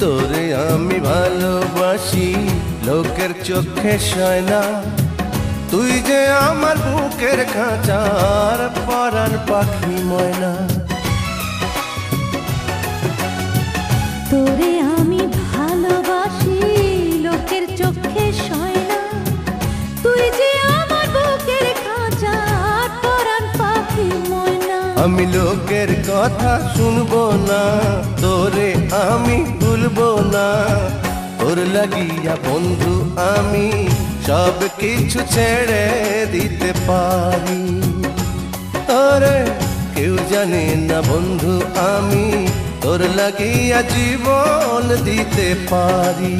তোরে আমি ভালোবাসি, লোকের চোখে সয় না। তুই যে আমার বুকের খাঁচার পরাণ পাখি ময়না। তোরে আমি ভালোবাসি, লোকের চোখে সয় না। তুই যে আমার বুকের খাঁচার পরাণ পাখি ময়না। আমি লোকের কথা শুনবো না, তোরে আমি ভুলবো না। তোর লাগিয়া বন্ধু আমি সব কিছু ছেড়ে দিতে পারি। তোরে কেউ জানে না বন্ধু, আমি তোর লাগিয়া জীবন দিতে পারি।